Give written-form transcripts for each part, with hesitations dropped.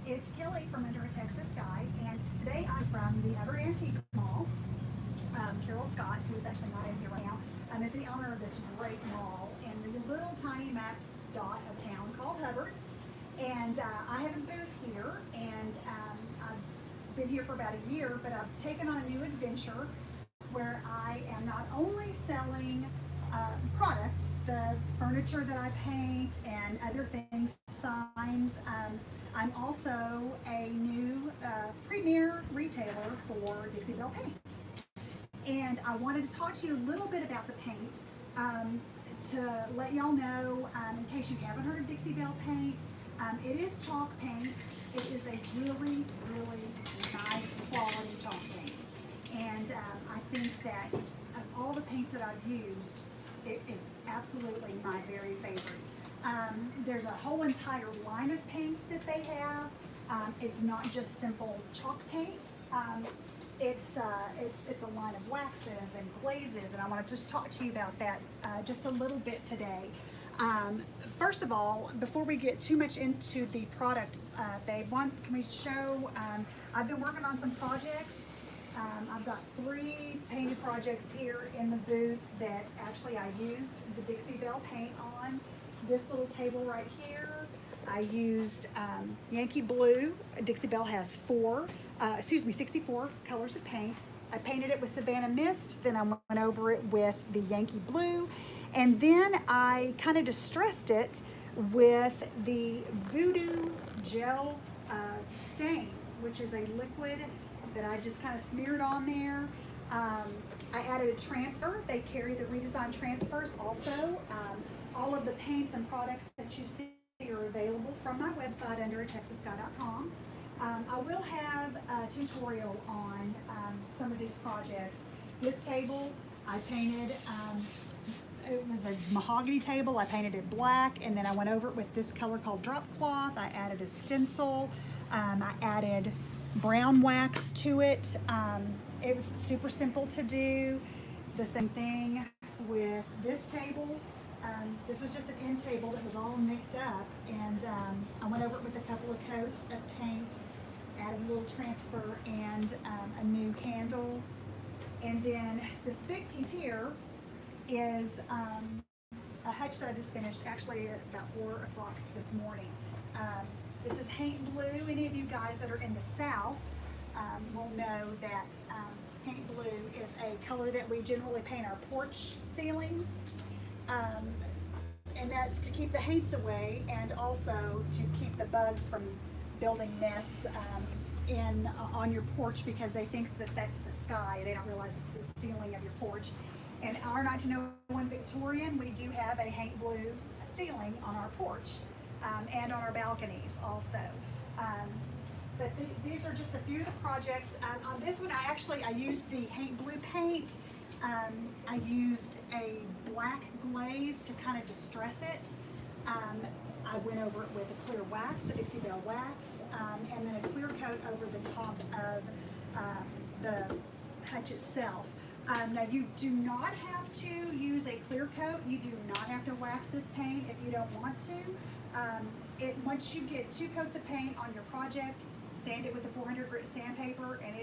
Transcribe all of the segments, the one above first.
It's Kelly from Under a Texas Sky, and today I'm from the Hubbard Antique Mall. Carol Scott, who is actually not in here right now, is the owner of this great mall in the little tiny map dot of town called Hubbard. And I have a booth here, and I've been here for about a year, but I've taken on a new adventure where I am not only selling product, the furniture that I paint and other things, signs. I'm also a new premier retailer for Dixie Belle Paint. And I wanted to talk to you a little bit about the paint to let y'all know, in case you haven't heard of Dixie Belle Paint, it is chalk paint. It is a really, really nice quality chalk paint. And I think that of all the paints that I've used, it is absolutely my very favorite. There's a whole entire line of paints that they have. It's not just simple chalk paint. It's a line of waxes and glazes, and I want to just talk to you about that just a little bit today. First of all, before we get too much into the product, babe, can we show? I've been working on some projects. I've got 3 painted projects here in the booth that actually I used the Dixie Belle paint on. This little table right here, I used Yankee Blue. Dixie Belle has 64 colors of paint. I painted it with Savannah Mist, then I went over it with the Yankee Blue, and then I kind of distressed it with the Voodoo Gel Stain, which is a liquid that I just kind of smeared on there. I added a transfer. They carry the redesigned transfers also. All of the paints and products that you see are available from my website under texassky.com. I will have a tutorial on some of these projects. This table I painted, it was a mahogany table. I painted it black, and then I went over it with this color called drop cloth. I added a stencil. I added brown wax to it. It was super simple to do. The same thing with this table. This was just an end table that was all nicked up, and I went over it with a couple of coats of paint, added a little transfer and a new handle. And then this big piece here is a hutch that I just finished actually at about 4 o'clock this morning. This is Haint Blue. Any of you guys that are in the South will know that Haint Blue is a color that we generally paint our porch ceilings. And that's to keep the haints away, and also to keep the bugs from building nests on your porch, because they think that that's the sky. They don't realize it's the ceiling of your porch. In our 1901 Victorian, we do have a Haint Blue ceiling on our porch and on our balconies also. But these are just a few of the projects. On this one, I used the Haint Blue paint. I used a black glaze to kind of distress it. I went over it with a clear wax, the Dixie Belle wax, and then a clear coat over the top of the hutch itself. Now, you do not have to use a clear coat. You do not have to wax this paint if you don't want to. Once you get 2 coats of paint on your project, sand it with a 400 grit sandpaper, and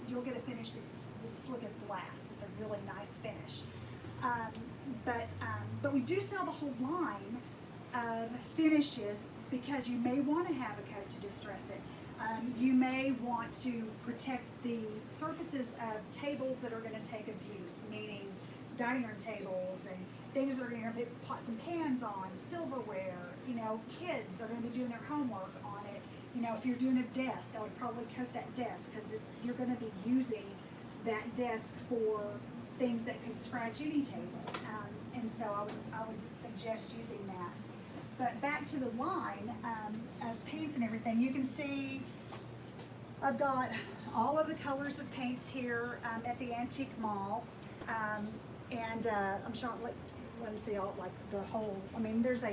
you'll get a finish this slick as glass. It's a really nice finish. But we do sell the whole line of finishes, because you may want to have a coat to distress it. You may want to protect the surfaces of tables that are going to take abuse, meaning dining room tables and things that are going to put pots and pans on, silverware. Kids are going to be doing their homework on it. If you're doing a desk, I would probably coat that desk, because you're going to be using that desk for things that could scratch any table. And so I would suggest using that. But back to the line of paints and everything, you can see I've got all of the colors of paints here at the Antique Mall. And I'm sure, let me see all, like the whole, there's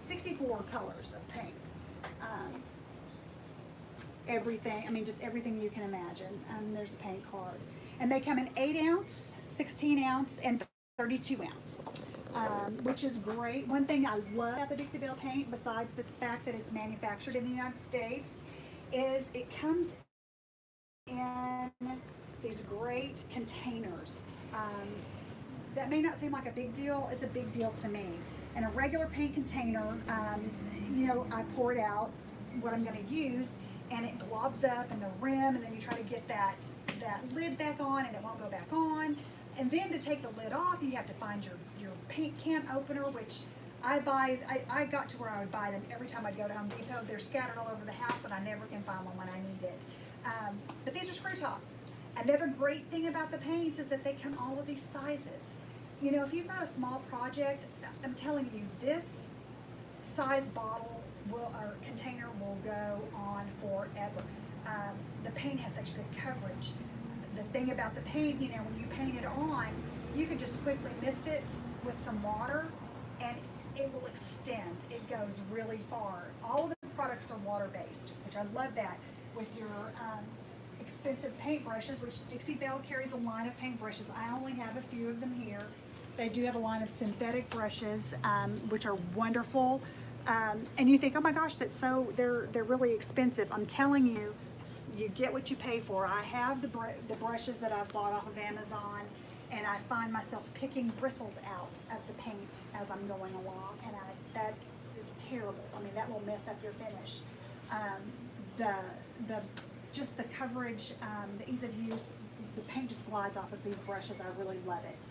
64 colors of paint. Everything, just everything you can imagine. There's a paint card. And they come in 8 ounce, 16 ounce, and 32 ounce. which is great. One thing I love about the Dixie Belle Paint, besides the fact that it's manufactured in the United States, is it comes in these great containers. That may not seem like a big deal. It's a big deal to me. In a regular paint container, you know, I pour it out, what I'm going to use, and it globs up in the rim, and then you try to get that lid back on, and it won't go back on. And then to take the lid off, you have to find your paint can opener, which I got to where I would buy them every time I'd go to Home Depot. They're scattered all over the house, and I never can find one when I need it. But these are screw top. Another great thing about the paints is that they come all of these sizes. You know, if you've got a small project, I'm telling you, this size bottle or container will go on forever. The paint has such good coverage. The thing about the paint, you know, when you paint it on, you can just quickly mist it with some water and it will extend. It goes really far. All of the products are water-based, which I love that. With your expensive paintbrushes, which Dixie Belle carries a line of paintbrushes. I only have a few of them here. They do have a line of synthetic brushes, which are wonderful. And you think, oh my gosh, they're really expensive. I'm telling you, you get what you pay for. I have the brushes that I've bought off of Amazon, and I find myself picking bristles out of the paint as I'm going along, and that is terrible. I mean, that will mess up your finish. Just the coverage, the ease of use, the paint just glides off of these brushes. I really love it.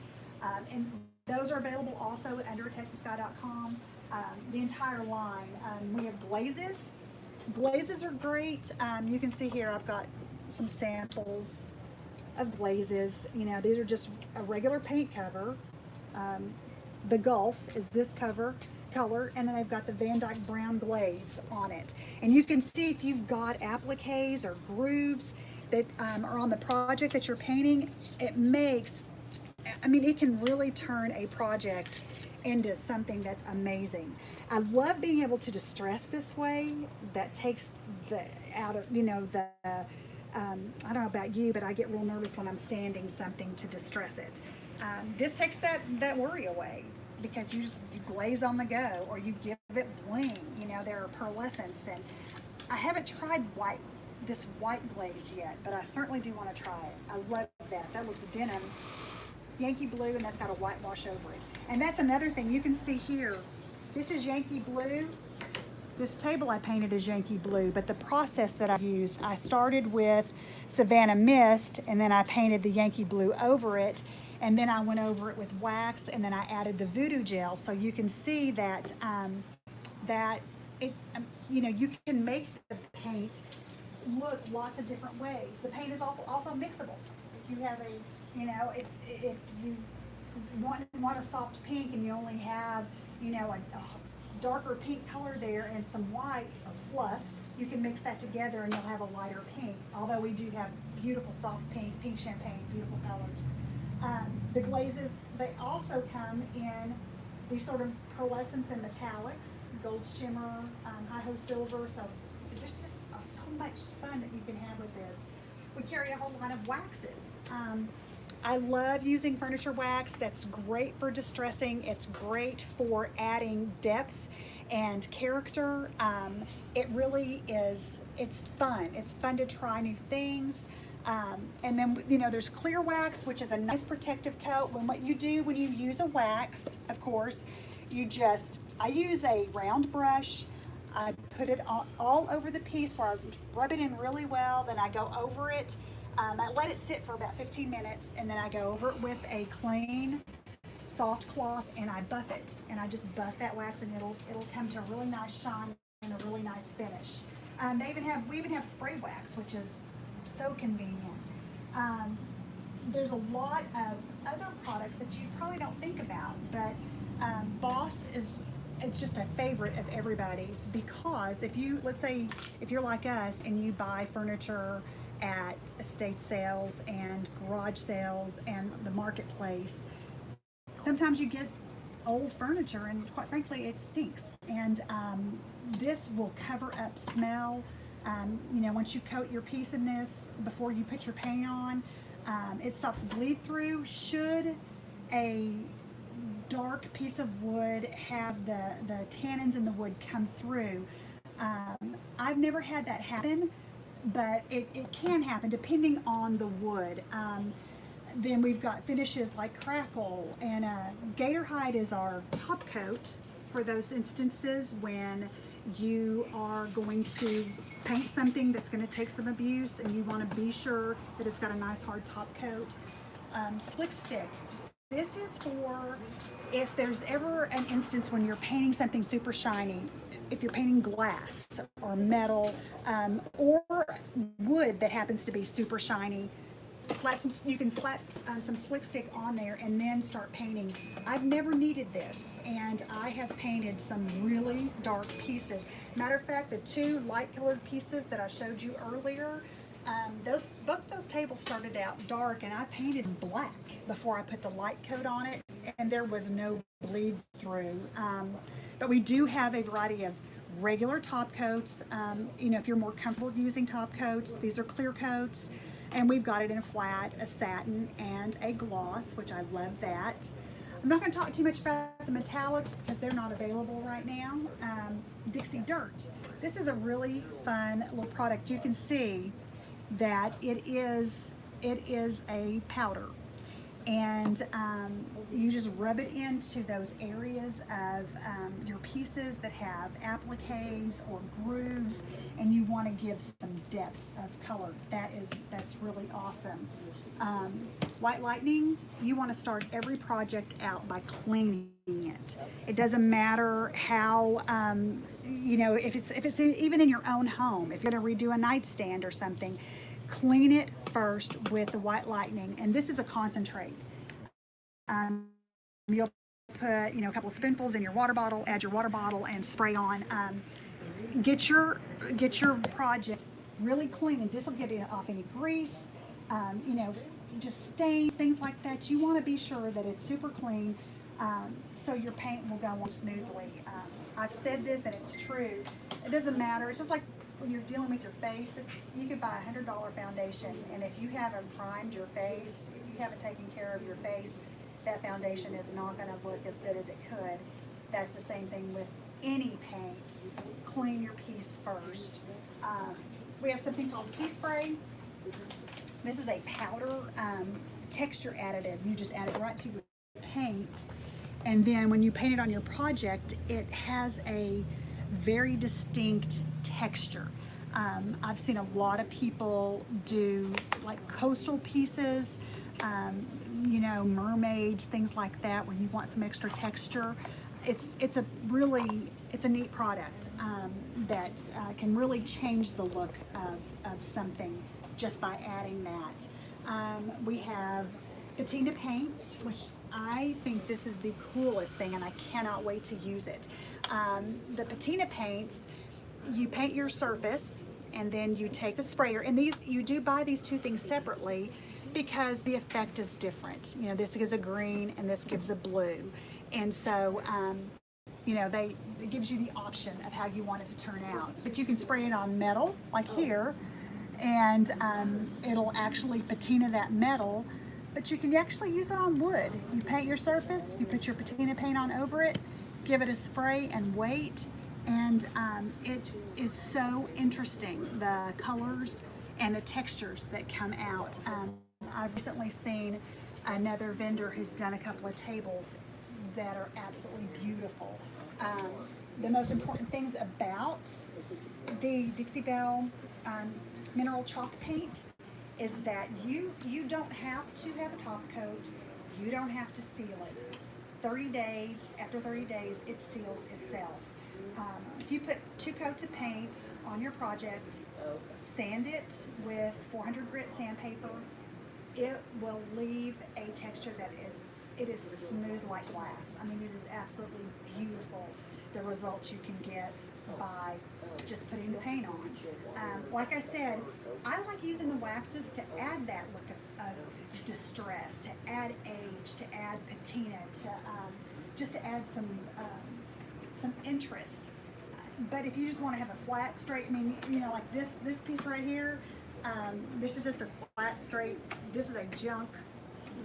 And those are available also at underatexassky.com. The entire line. We have glazes. Glazes are great. You can see here I've got some samples of glazes. You know, these are just a regular paint cover. The Gulf is this color, and then they've got the Van Dyke brown glaze on it. And you can see if you've got appliques or grooves that are on the project that you're painting, it makes, I mean, it can really turn a project into something that's amazing. I love being able to distress this way. That takes the out of, you know, the I don't know about you, but I get real nervous when I'm sanding something to distress it. This takes that worry away, because you glaze on the go, or you give it bling. You know, there are pearlescents, and I haven't tried this white glaze yet, but I certainly do want to try it. I love that. That looks denim, Yankee blue, and that's got a whitewash over it. And that's another thing you can see here. This is Yankee blue. This table I painted is Yankee blue, but the process that I used, I started with Savannah Mist, and then I painted the Yankee blue over it, and then I went over it with wax, and then I added the voodoo gel. So you can see that you know, you can make the paint look lots of different ways. The paint is also mixable. If you have you know, if you want a soft pink and you only have, you know, a darker pink color there and some white or fluff, you can mix that together and you'll have a lighter pink. Although we do have beautiful soft pink champagne, beautiful colors. The glazes, they also come in these sort of pearlescents and metallics, gold shimmer, high-ho silver. So there's just so much fun that you can have with this. We carry a whole line of waxes. I love using furniture wax. That's great for distressing. It's great for adding depth and character. It really is, it's fun. It's fun to try new things. And then, you know, there's clear wax, which is a nice protective coat. What you do when you use a wax, of course, I use a round brush. I put it all over the piece where I rub it in really well. Then I go over it. I let it sit for about 15 minutes, and then I go over it with a clean, soft cloth, and I buff it. And I just buff that wax, and it'll come to a really nice shine and a really nice finish. We even have spray wax, which is so convenient. There's a lot of other products that you probably don't think about, but Boss it's just a favorite of everybody's, because let's say if you're like us and you buy furniture at estate sales and garage sales and the marketplace, sometimes you get old furniture and quite frankly it stinks, and this will cover up smell. You know, once you coat your piece in this before you put your paint on, it stops bleed through. Should a dark piece of wood, have the tannins in the wood come through. I've never had that happen, but it can happen depending on the wood. Then we've got finishes like crackle, and gator hide is our top coat for those instances when you are going to paint something that's going to take some abuse and you want to be sure that it's got a nice hard top coat. Slick stick. This is for if there's ever an instance when you're painting something super shiny, if you're painting glass or metal or wood that happens to be super shiny, you can slap some slick stick on there and then start painting. I've never needed this, and I have painted some really dark pieces. Matter of fact, the two light colored pieces that I showed you earlier, both those tables started out dark, and I painted black before I put the light coat on it, and there was no bleed through. But we do have a variety of regular top coats. If you're more comfortable using top coats, these are clear coats. And we've got it in a flat, a satin, and a gloss, which I love that. I'm not going to talk too much about the metallics because they're not available right now. Dixie Dirt. This is a really fun little product. You can see that it is a powder. And you just rub it into those areas of your pieces that have appliques or grooves, and you want to give some depth of color. That's really awesome. White Lightning, you want to start every project out by cleaning it. It doesn't matter how, if it's even in your own home, if you're going to redo a nightstand or something, clean it first with the White Lightning, and this is a concentrate. You'll put a couple of spoonfuls in your water bottle, add your water bottle, and spray on. Get your project really clean, and this will get off any grease, just stains, things like that. You want to be sure that it's super clean, so your paint will go on smoothly. I've said this, and it's true. It doesn't matter. It's just like when you're dealing with your face, you could buy a $100 foundation, and if you haven't primed your face, if you haven't taken care of your face, that foundation is not going to look as good as it could. That's the same thing with any paint. Clean your piece first. We have something called Sea Spray. This is a powder texture additive. You just add it right to your paint, and then when you paint it on your project, it has a very distinct texture. I've seen a lot of people do like coastal pieces, mermaids, things like that, where you want some extra texture. It's a neat product that can really change the look of something just by adding that. We have patina paints, which I think this is the coolest thing, and I cannot wait to use it. The patina paints, you paint your surface, and then you take the sprayer, and you do buy these two things separately because the effect is different. This gives a green and this gives a blue, and so it gives you the option of how you want it to turn out. But you can spray it on metal like here, and it'll actually patina that metal. But you can actually use it on wood. You paint your surface, you put your patina paint on over it, give it a spray, and wait. And it is so interesting, the colors and the textures that come out. I've recently seen another vendor who's done a couple of tables that are absolutely beautiful. The most important things about the Dixie Belle mineral chalk paint is that you don't have to have a top coat. You don't have to seal it. 30 days, after 30 days, it seals itself. If you put 2 coats of paint on your project, sand it with 400 grit sandpaper, it will leave a texture that is smooth like glass. I mean, it is absolutely beautiful, the results you can get by just putting the paint on. Like I said, I like using the waxes to add that look of distress, to add age, to add patina, just to add some interest. But if you just want to have a flat, straight, like this piece right here, this is just a flat, straight, this is a junk,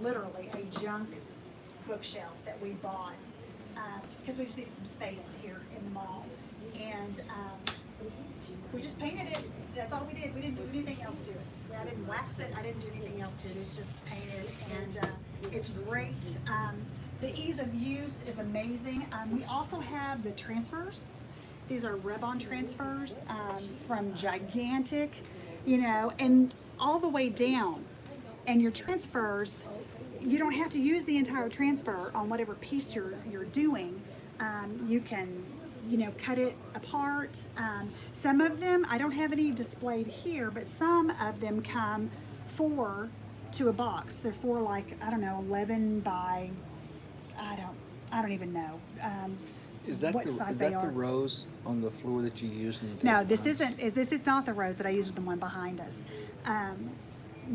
literally a junk bookshelf that we bought because we just needed some space here in the mall. And we just painted it. That's all we did. We didn't do anything else to it. I didn't wax it. I didn't do anything else to it. It's just painted, and it's great. The ease of use is amazing. We also have the transfers. These are rub-on transfers from gigantic, you know, and all the way down. And your transfers, you don't have to use the entire transfer on whatever piece you're doing. You can, you know, cut it apart. Some of them, I don't have any displayed here, but some of them come 4 to a box. They're 4, like, I don't know, 11 by, I don't even know. Is that the rose on the floor that you use? No, this isn't. This is not the rose that I used with the one behind us.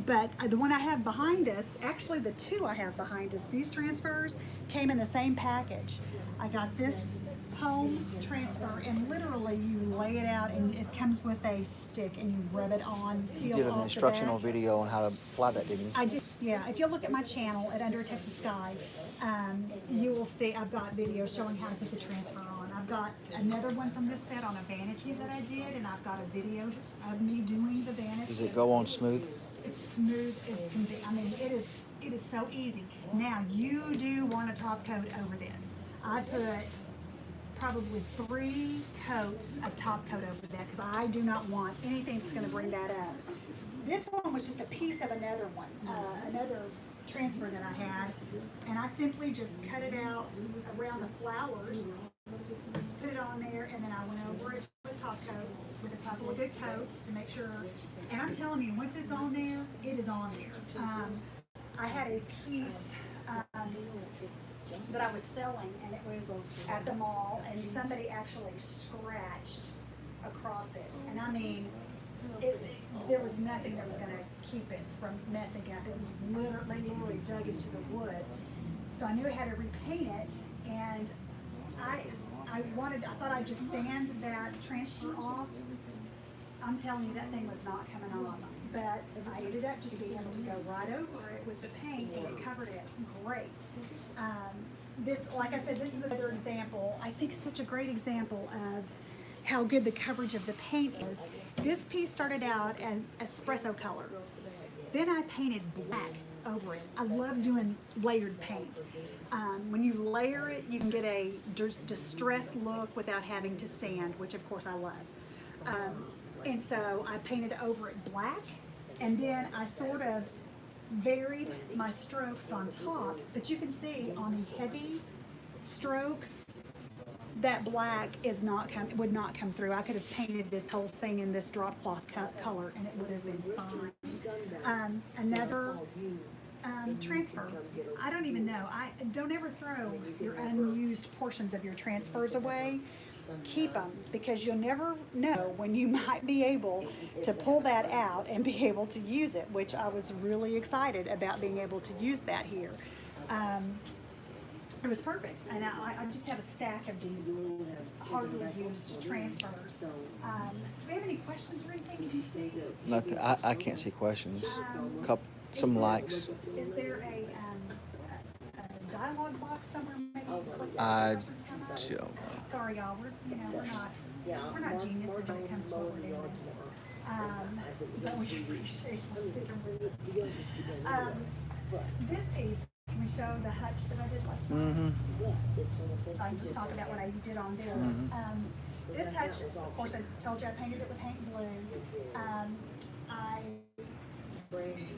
But the one I have behind us, actually the 2 I have behind us, these transfers came in the same package. I got this home transfer, and literally you lay it out, and it comes with a stick, and you rub it on. You did an instructional video on how to apply that, didn't you? I did, yeah. If you'll look at my channel at Under Texas Sky, you will see I've got videos showing how to put the transfer on. I've got another one from this set on a vanity that I did, and I've got a video of me doing the vanity. Does it go on smooth? It's smooth as can be. I mean, it is so easy. Now, you do want a top coat over this. I put probably 3 coats of top coat over that because I do not want anything that's going to bring that up. This one was just a piece of another one, another transfer that I had, and I simply just cut it out around the flowers, put it on there, and then I went over it with top coat with a couple of good coats to make sure. And I'm telling you, once it's on there, it is on there. I had a piece that I was selling, and it was at the mall, and somebody actually scratched across it. And I mean, there was nothing that was going to keep it from messing up. It was literally dug into the wood. So I knew I had to repaint it, and I thought I'd just sand that transfer off. I'm telling you, that thing was not coming off. But I ended up just being able to go right over it with the paint, and it covered it great. This, like I said, this is another example. I think it's such a great example of how good the coverage of the paint is. This piece started out as espresso color. Then I painted black over it. I love doing layered paint. When you layer it, you can get a distressed look without having to sand, which of course I love. And so I painted over it black, and then I sort of varied my strokes on top, but you can see on the heavy strokes, that black would not come through. I could have painted this whole thing in this drop cloth color, and it would have been fine. Another transfer. I don't even know. Don't ever throw your unused portions of your transfers away. Keep them, because you'll never know when you might be able to pull that out and be able to use it, which I was really excited about being able to use that here. It was perfect, and I just have a stack of these hardly used transfers. Do we have any questions or anything? Can you see? Nothing. I can't see questions. Some likes. Is there a dialogue box somewhere? Maybe I questions come up? don't know. Sorry, y'all. We're not geniuses when it comes to what we're doing. But we appreciate you sticking with us. This piece, can we show the hutch that I did last night? So I can just talk about what I did on this. This hutch, of course, I told you I painted it with paint blue.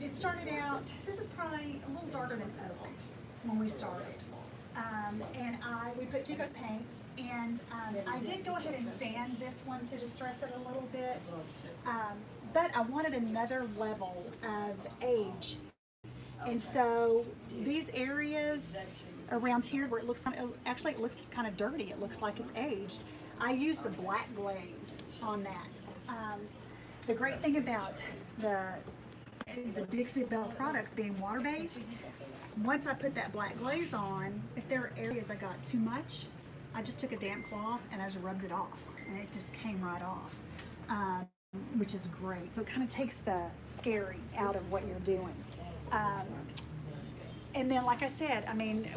It started out, this is probably a little darker than oak when we started. And we put 2 coats of paint, and I did go ahead and sand this one to distress it a little bit, but I wanted another level of age. And so these areas around here where it looks kind of dirty, it looks like it's aged, I used the black glaze on that. The great thing about the Dixie Belle products being water-based, once I put that black glaze on, if there are areas I got too much, I just took a damp cloth and I just rubbed it off, and it just came right off, which is great. So it kind of takes the scary out of what you're doing. And then, like I said, I mean,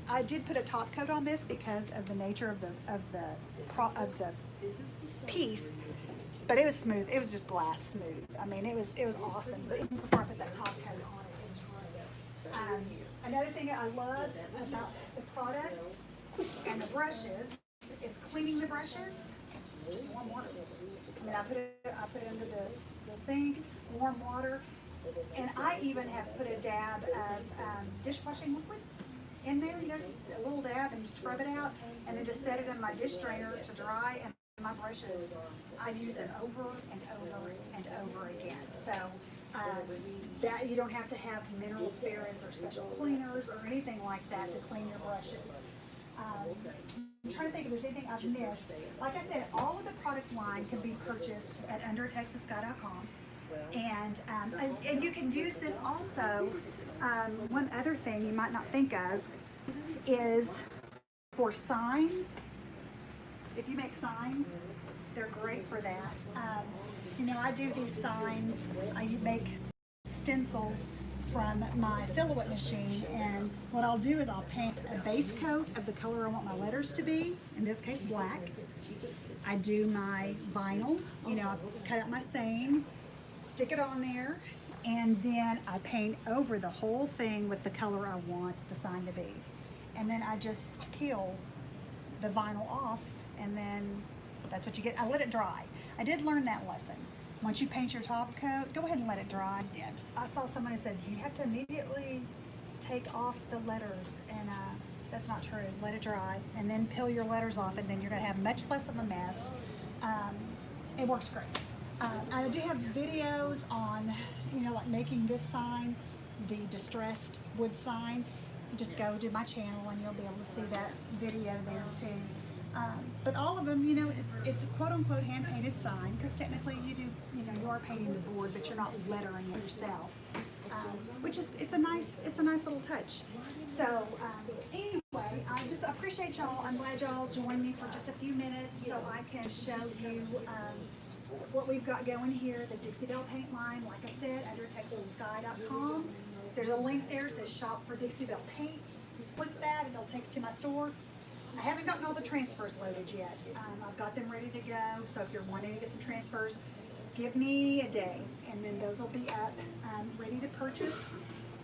I did put a top coat on this because of the nature of the piece, but it was smooth. It was just glass smooth. I mean, it was awesome. But even before I put that top coat on it was great. Another thing I love about the product and the brushes is cleaning the brushes. Just warm water. I mean, I put it under the sink, warm water, and I even have put a dab of dishwashing liquid in there, you know, just a little dab, and scrub it out, and then just set it in my dish drainer to dry. And my brushes, I use them over and over and over again. So that you don't have to have mineral spirits or special cleaners or anything like that to clean your brushes. I'm trying to think if there's anything I've missed. Like I said, all of the product line can be purchased at undertexassky.com. And you can use this also. One other thing you might not think of is for signs. If you make signs, they're great for that. You know, I do these signs. I make stencils from my silhouette machine, and what I'll do is I'll paint a base coat of the color I want my letters to be, in this case black. I do my vinyl, you know, I cut out my saying, stick it on there, and then I paint over the whole thing with the color I want the sign to be. And then I just peel the vinyl off, and then that's what you get. I let it dry. I did learn that lesson. Once you paint your top coat, go ahead and let it dry. Yeah, I saw someone who said you have to immediately take off the letters, and that's not true. Let it dry, and then peel your letters off, and then you're going to have much less of a mess. It works great. I do have videos on, you know, like making this sign, the distressed wood sign. Just go to my channel, and you'll be able to see that video there too. But all of them, you know, it's a quote-unquote hand-painted sign, because technically you are painting the board, but you're not lettering it yourself, which is it's a nice little touch. So anyway, I just appreciate y'all. I'm glad y'all joined me for just a few minutes so I can show you what we've got going here. The Dixie Belle Paint line, like I said, under TexasSky.com. There's a link there that says Shop for Dixie Belle Paint. Just click that, and it'll take you to my store. I haven't gotten all the transfers loaded yet. I've got them ready to go, so if you're wanting to get some transfers, give me a day, and then those will be up, ready to purchase.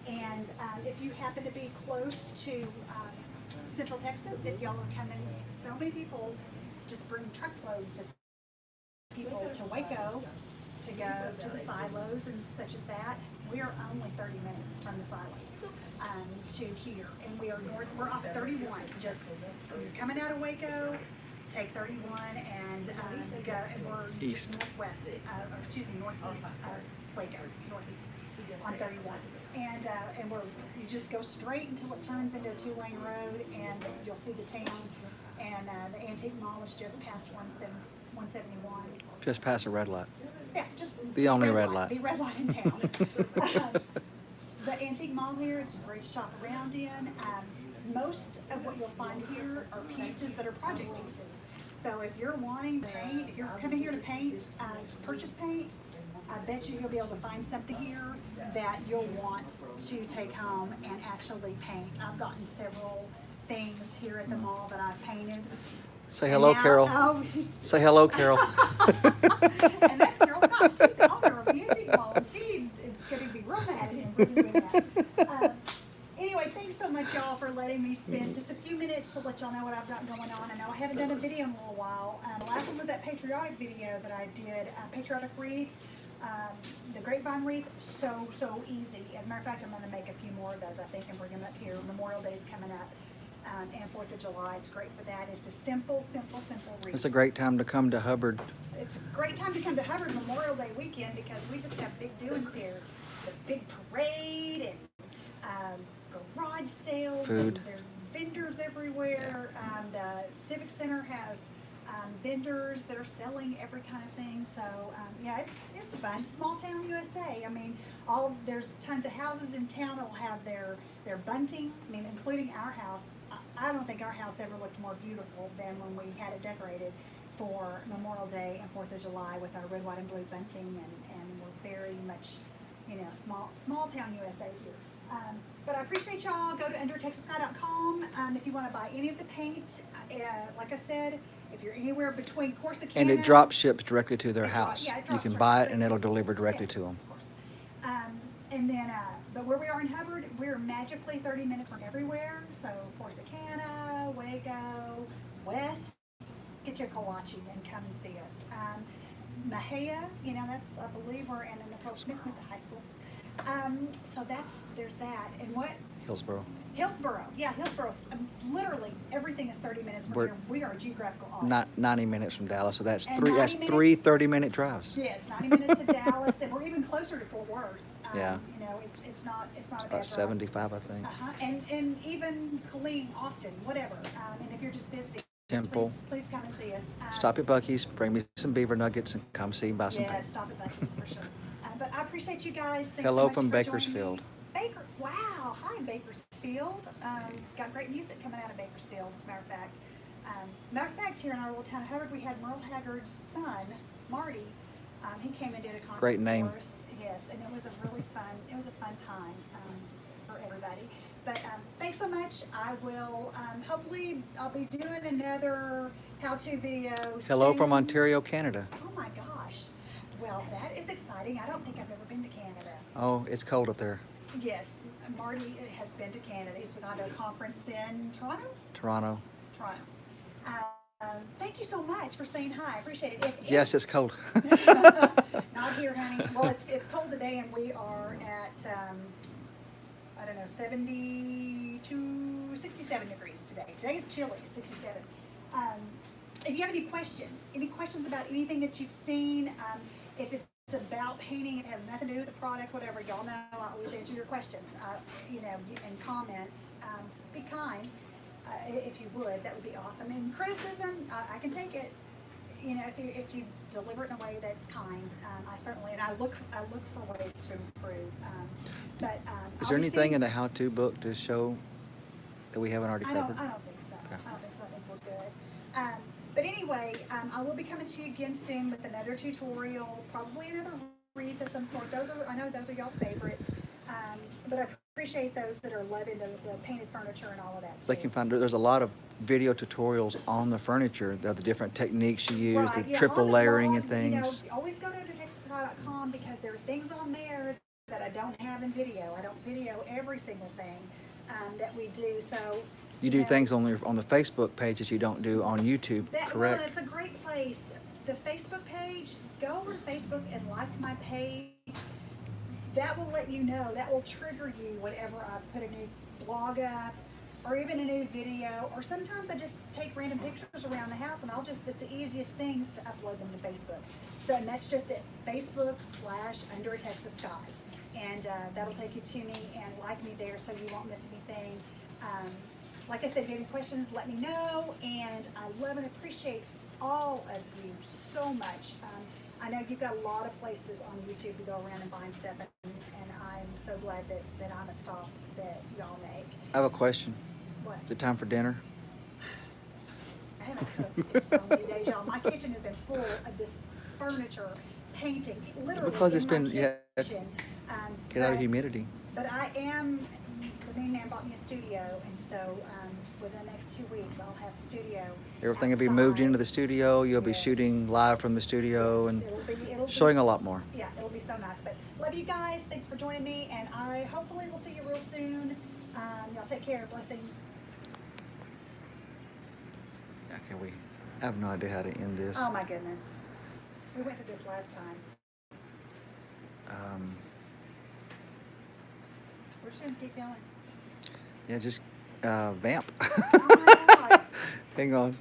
And if you happen to be close to Central Texas, if y'all are coming, so many people just bring truckloads of people to Waco to go to the silos and such as that. We are only 30 minutes from the silos to here, and we're off 31. Just coming out of Waco, take 31 and go, and we're east, northwest, northeast of Waco, northeast on 31. And you just go straight until it turns into a 2-lane road, and you'll see the town. And the Antique Mall is just past 171. Just past a red light. Yeah, just the only red light. The red light in town. The Antique Mall here, it's a great shop around in. Most of what you'll find here are pieces that are project pieces. So if you're wanting paint, if you're coming here to paint, to purchase paint, I bet you'll be able to find something here that you'll want to take home and actually paint. I've gotten several things here at the mall that I've painted. Say hello, Carol. Say hello, Carol. And that's Carol Scott. She's the owner of the Antique Mall, and she is going to be real mad at him for doing that. Anyway, thanks so much, y'all, for letting me spend just a few minutes to let y'all know what I've got going on. I know I haven't done a video in a little while. The last one was that patriotic video that I did, patriotic wreath, the grapevine wreath. So easy. As a matter of fact, I'm going to make a few more of those, I think, and bring them up here. Memorial Day is coming up. And 4th of July, it's great for that. It's a simple wreath. It's a great time to come to Hubbard. It's a great time to come to Hubbard Memorial Day weekend, because we just have big doings here. It's a big parade and garage sales. Food. And there's vendors everywhere. The Civic Center has vendors that are selling every kind of thing. So yeah, it's fun. Small town USA. I mean, there's tons of houses in town that will have their bunting. I mean, including our house. I don't think our house ever looked more beautiful than when we had it decorated for Memorial Day and 4th of July with our red, white, and blue bunting, and we're very much, small town USA here. But I appreciate y'all. Go to undertexassky.com if you want to buy any of the paint. Like I said, if you're anywhere between Corsicana. And it drop ships directly to their house. Yeah, it you drops can right buy it straight and to it'll them. deliver directly Yes, to them. of course. And then, but where we are in Hubbard, we're magically 30 minutes from everywhere. So Corsicana, Waco, West, get your kolache and come and see us. Mahia, that's, I believe we're in Nicole Smith went to high school. So there's that. And what? Hillsboro. Hillsboro. Yeah, Hillsboro. It's literally everything is 30 minutes from here. We are a geographical off. Not 90 minutes from Dallas, so that's And three 30-minute drives. Yes, 90 minutes to Dallas, and we're even closer to Fort Worth. Yeah. It's not a bad About drive. 75, I think. And even Killeen, Austin, whatever. And if you're just visiting, Temple. please come and see us. Stop at Buc-ee's, bring me some beaver nuggets, and come see and buy some Yeah, paint. stop at Buc-ee's for sure. But I appreciate you guys. Thanks Hello so much from for joining Bakersfield. me. Wow. Hi, Bakersfield. Got great music coming out of Bakersfield, as a matter of fact. Here in our little town of Hubbard, we had Merle Haggard's son, Marty. He came and did a concert Great name. for us. Yes, and it was a fun time for everybody. But thanks so much. I will, hopefully, I'll be doing another how-to video Hello soon. from Ontario, Canada. Oh my gosh. Well, that is exciting. I don't think I've ever been to Canada. Oh, it's cold up there. Yes, Marty has been to Canada. He's gone to a conference in Toronto. Toronto. Thank you so much for saying hi. I appreciate it. Yes, it's cold. Not here, honey. Well, it's cold today, and we are at I don't know, 67 degrees today. Today's chilly, 67. If you have any questions about anything that you've seen, if it's about painting, it has nothing to do with the product, whatever, y'all know I always answer your questions, and comments. Be kind, if you would, that would be awesome. And criticism, I can take it, if you deliver it in a way that's kind. I certainly, and I look for ways to improve. Is there anything in the how-to book to show that we haven't already covered? I don't think so. Okay. I don't think so. I think we're good. But anyway, I will be coming to you again soon with another tutorial, probably another wreath of some sort. I know those are y'all's favorites. But I appreciate those that are loving the painted furniture and all of that. They can find, there's a lot of video tutorials on the furniture, the different techniques you use, Right, the yeah, triple on the layering blog, and things. Always go to undertexassky.com because there are things on there that I don't have in video. I don't video every single thing that we do. So You do things on the Facebook page that you don't do on YouTube, correct? Well, it's a great place. The Facebook page, go over to Facebook and like my page. That will let you know. That will trigger you whenever I put a new blog up or even a new video. Or sometimes I just take random pictures around the house and it's the easiest things to upload them to Facebook. So, and that's just at Facebook/Under a Texas Sky. And that'll take you to me and like me there so you won't miss anything. Like I said, if you have any questions, let me know. And I love and appreciate all of you so much. I know you've got a lot of places on YouTube to go around and find stuff, and I'm so glad that I'm a stop that y'all make. I have a question. What? Is it time for dinner? I haven't cooked in so many days, y'all. My kitchen has been full of this furniture, painting, literally Because it's in my been, kitchen. get out of humidity. But the main man bought me a studio, and so within the next 2 weeks, I'll have the studio. Everything will be moved outside. into the studio. You'll be Yes. shooting live from the studio and It'll be showing a lot more. Yeah, it'll be so nice. But love you guys. Thanks for joining me, and I hopefully will see you real soon. Y'all take care. Blessings. Okay, I have no idea how to end this. Oh my goodness. We went through this last time. We're just gonna keep going. Yeah, just vamp. Oh my God. Hang on.